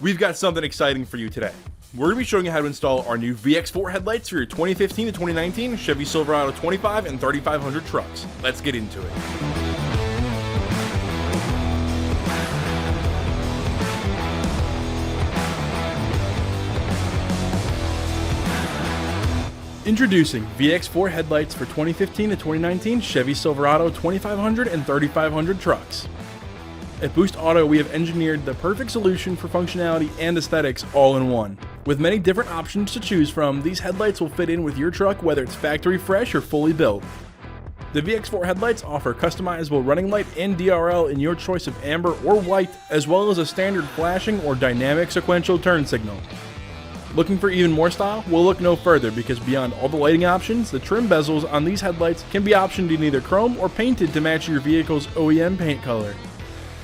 We've got something exciting for you today. We're going to be showing you how to install our new VX4 headlights for your 2015 to 2019 Chevy Silverado 25 and 3500 trucks. Let's get into it. Introducing VX4 headlights for 2015 to 2019 Chevy Silverado 2500 and 3500 trucks. At Boost Auto, we have engineered the perfect solution for functionality and aesthetics all in one. With many different options to choose from, these headlights will fit in with your truck whether it's factory fresh or fully built. The VX4 headlights offer customizable running light and DRL in your choice of amber or white, as well as a standard flashing or dynamic sequential turn signal. Looking for even more style? We'll look no further, because beyond all the lighting options, the trim bezels on these headlights can be optioned in either chrome or painted to match your vehicle's OEM paint color.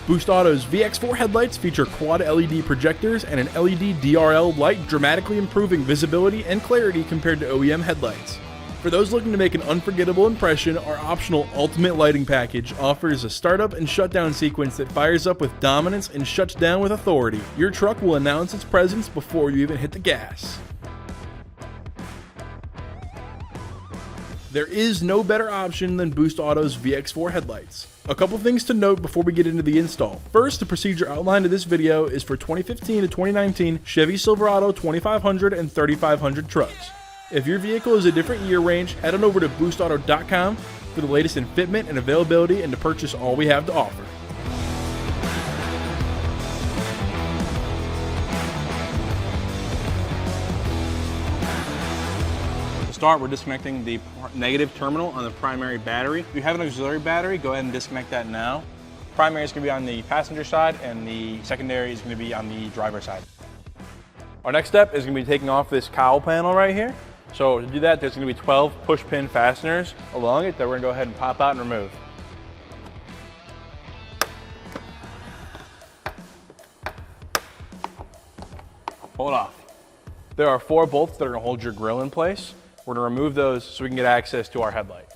Boost Auto's VX4 headlights feature quad LED projectors and an LED DRL light, dramatically improving visibility and clarity compared to OEM headlights. For those looking to make an unforgettable impression, our optional Ultimate Lighting Package offers a startup and shutdown sequence that fires up with dominance and shuts down with authority. Your truck will announce its presence before you even hit the gas. There is no better option than Boost Auto's VX4 headlights. A couple things to note before we get into the install. First, the procedure outlined in this video is for 2015 to 2019 Chevy Silverado 2500 and 3500 trucks. If your vehicle is a different year range, head on over to boostauto.com for the latest in fitment and availability and to purchase all we have to offer. To start, we're disconnecting the negative terminal on the primary battery. If you have an auxiliary battery, go ahead and disconnect that now. Primary is going to be on the passenger side and the secondary is going to be on the driver's side. Our next step is going to be taking off this cowl panel right here. So to do that, there's going to be 12 push pin fasteners along it that we're going to go ahead and pop out and remove. Pull it off. There are 4 bolts that are going to hold your grill in place. We're going to remove those so we can get access to our headlight.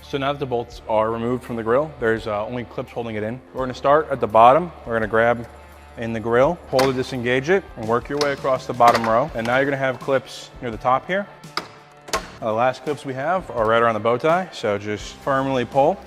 So now that the bolts are removed from the grill, there's only clips holding it in. We're going to start at the bottom. We're going to grab in the grill, pull to disengage it, and work your way across the bottom row. And now you're going to have clips near the top here. The last clips we have are right around the bow tie, so just firmly pull.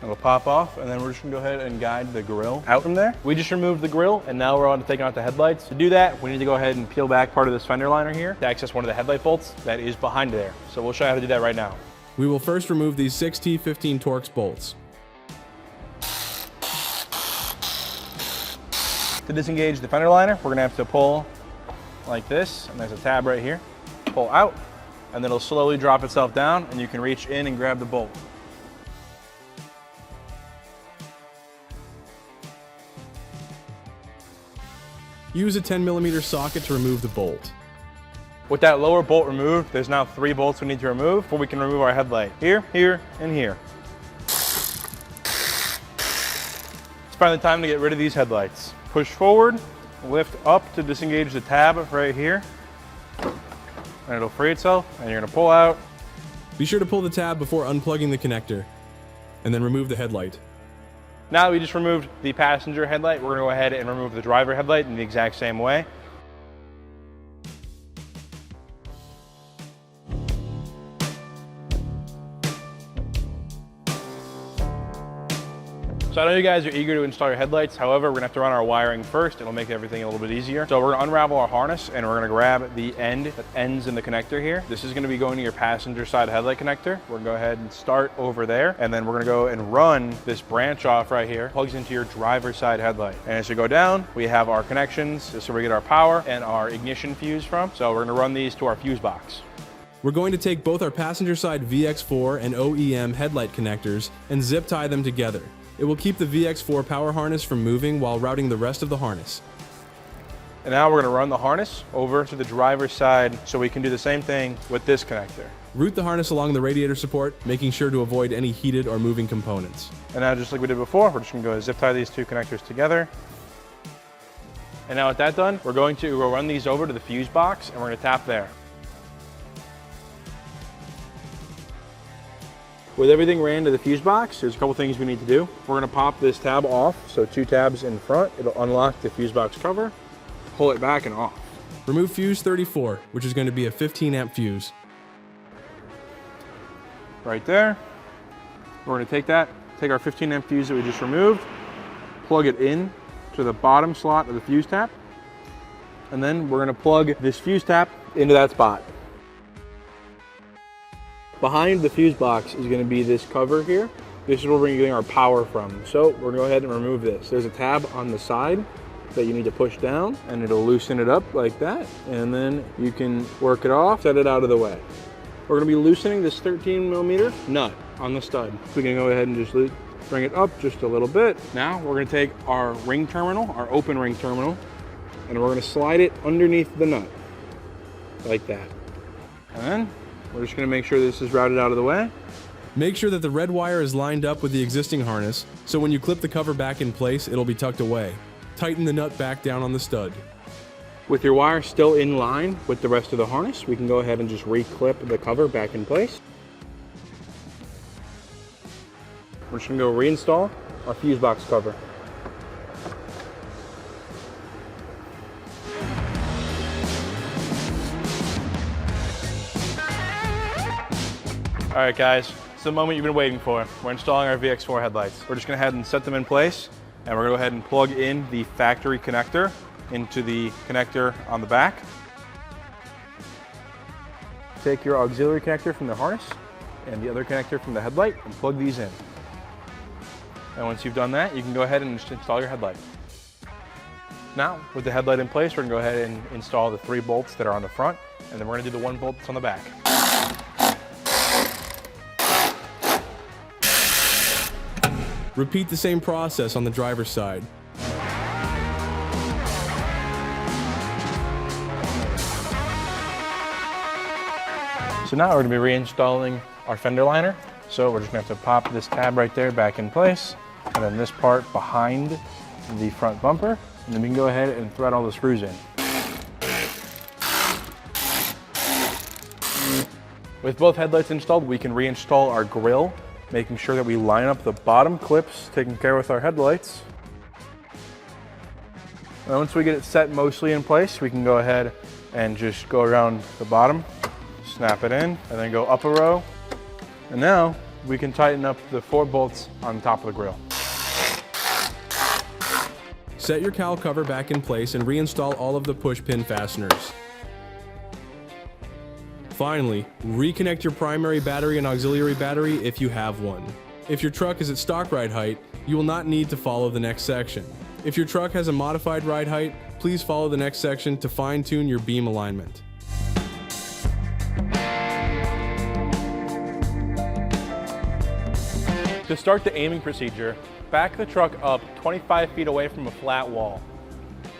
It'll pop off, and then we're just going to go ahead and guide the grill out from there. We just removed the grill, and now we're on to taking out the headlights. To do that, we need to go ahead and peel back part of this fender liner here to access one of the headlight bolts that is behind there. So we'll show you how to do that right now. We will first remove these 6T15 Torx bolts. To disengage the fender liner, we're going to have to pull like this, and there's a tab right here. Pull out, and then it'll slowly drop itself down, and you can reach in and grab the bolt. Use a 10mm socket to remove the bolt. With that lower bolt removed, there's now 3 bolts we need to remove before we can remove our headlight. Here, here, and here. It's finally time to get rid of these headlights. Push forward, lift up to disengage the tab right here, and it'll free itself, and you're going to pull out. Be sure to pull the tab before unplugging the connector, and then remove the headlight. Now we just removed the passenger headlight, we're going to go ahead and remove the driver headlight in the exact same way. So I know you guys are eager to install your headlights. However, we're gonna have to run our wiring first. It'll make everything a little bit easier. So we're gonna unravel our harness and we're gonna grab the end that ends in the connector here. This is gonna be going to your passenger side headlight connector. We're gonna go ahead and start over there. And then we're gonna go and run this branch off right here. Plugs into your driver's side headlight. And as you go down, we have our connections. This is where we get our power and our ignition fuse from. So we're gonna run these to our fuse box. We're going to take both our passenger side VX4 and OEM headlight connectors and zip tie them together. It will keep the VX4 power harness from moving while routing the rest of the harness. And now we're going to run the harness over to the driver's side so we can do the same thing with this connector. Route the harness along the radiator support, making sure to avoid any heated or moving components. And now, just like we did before, we're just going to go zip tie these 2 connectors together. And now with that done, we're going to run these over to the fuse box and we're going to tap there. With everything ran to the fuse box, there's a couple things we need to do. We're gonna pop this tab off, so 2 tabs in front. It'll unlock the fuse box cover, pull it back and off. Remove fuse 34, which is going to be a 15 amp fuse. Right there. We're gonna take our 15 amp fuse that we just removed, plug it in to the bottom slot of the fuse tap, and then we're gonna plug this fuse tap into that spot. Behind the fuse box is gonna be this cover here. This is where we're getting our power from. So we're gonna go ahead and remove this. There's a tab on the side that you need to push down, and it'll loosen it up like that. And then you can work it off, set it out of the way. We're gonna be loosening this 13mm nut on the stud. We can go ahead and just bring it up just a little bit. Now we're gonna take our ring terminal, our open ring terminal, and we're gonna slide it underneath the nut, like that. And then we're just gonna make sure this is routed out of the way. Make sure that the red wire is lined up with the existing harness, so when you clip the cover back in place, it'll be tucked away. Tighten the nut back down on the stud. With your wire still in line with the rest of the harness, we can go ahead and just re-clip the cover back in place. We're just gonna go reinstall our fuse box cover. All right, guys, it's the moment you've been waiting for. We're installing our VX4 headlights. We're just gonna head and set them in place, and we're gonna go ahead and plug in the factory connector into the connector on the back. Take your auxiliary connector from the harness and the other connector from the headlight and plug these in. And once you've done that, you can go ahead and just install your headlight. Now, with the headlight in place, we're gonna go ahead and install the 3 bolts that are on the front, and then we're gonna do the 1 bolt that's on the back. Repeat the same process on the driver's side. So now we're gonna be reinstalling our fender liner. So we're just gonna have to pop this tab right there back in place, and then this part behind the front bumper, and then we can go ahead and thread all the screws in. With both headlights installed, we can reinstall our grille, making sure that we line up the bottom clips, taking care with our headlights. And once we get it set mostly in place, we can go ahead and just go around the bottom, snap it in, and then go up a row. And now we can tighten up the 4 bolts on top of the grille. Set your cowl cover back in place and reinstall all of the push pin fasteners. Finally, reconnect your primary battery and auxiliary battery if you have one. If your truck is at stock ride height, you will not need to follow the next section. If your truck has a modified ride height, please follow the next section to fine-tune your beam alignment. To start the aiming procedure, back the truck up 25 feet away from a flat wall.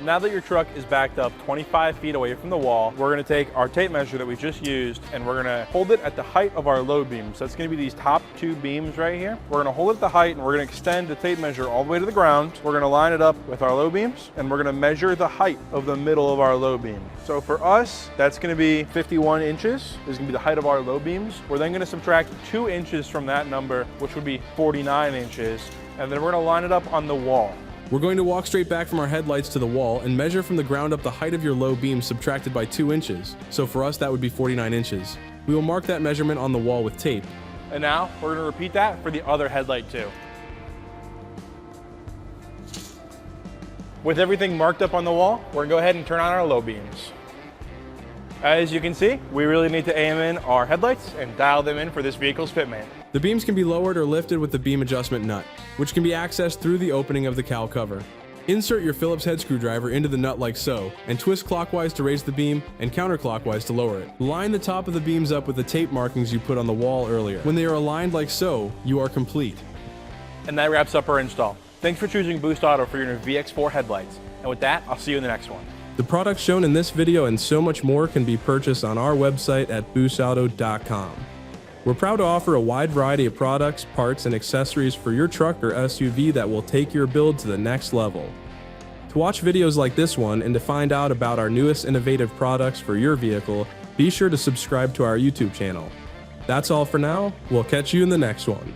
Now that your truck is backed up 25 feet away from the wall, we're gonna take our tape measure that we just used and we're gonna hold it at the height of our load beams. So that's gonna be these top 2 beams right here. We're gonna hold it at the height and we're gonna extend the tape measure all the way to the ground. We're gonna line it up with our low beams and we're gonna measure the height of the middle of our low beam. So for us, that's gonna be 51 inches. This is gonna be the height of our low beams. We're then gonna subtract 2 inches from that number, which would be 49 inches. And then we're gonna line it up on the wall. We're going to walk straight back from our headlights to the wall and measure from the ground up the height of your low beam subtracted by 2 inches. So for us, that would be 49 inches. We will mark that measurement on the wall with tape. And now we're gonna repeat that for the other headlight too. With everything marked up on the wall, we're gonna go ahead and turn on our low beams. As you can see, we really need to aim in our headlights and dial them in for this vehicle's fitment. The beams can be lowered or lifted with the beam adjustment nut, which can be accessed through the opening of the cowl cover. Insert your Phillips head screwdriver into the nut like so, and twist clockwise to raise the beam and counterclockwise to lower it. Line the top of the beams up with the tape markings you put on the wall earlier. When they are aligned like so, you are complete. And that wraps up our install. Thanks for choosing Boost Auto for your new VX4 headlights. And with that, I'll see you in the next one. The products shown in this video and so much more can be purchased on our website at boostauto.com. We're proud to offer a wide variety of products, parts, and accessories for your truck or SUV that will take your build to the next level. To watch videos like this one and to find out about our newest innovative products for your vehicle, be sure to subscribe to our YouTube channel. That's all for now. We'll catch you in the next one.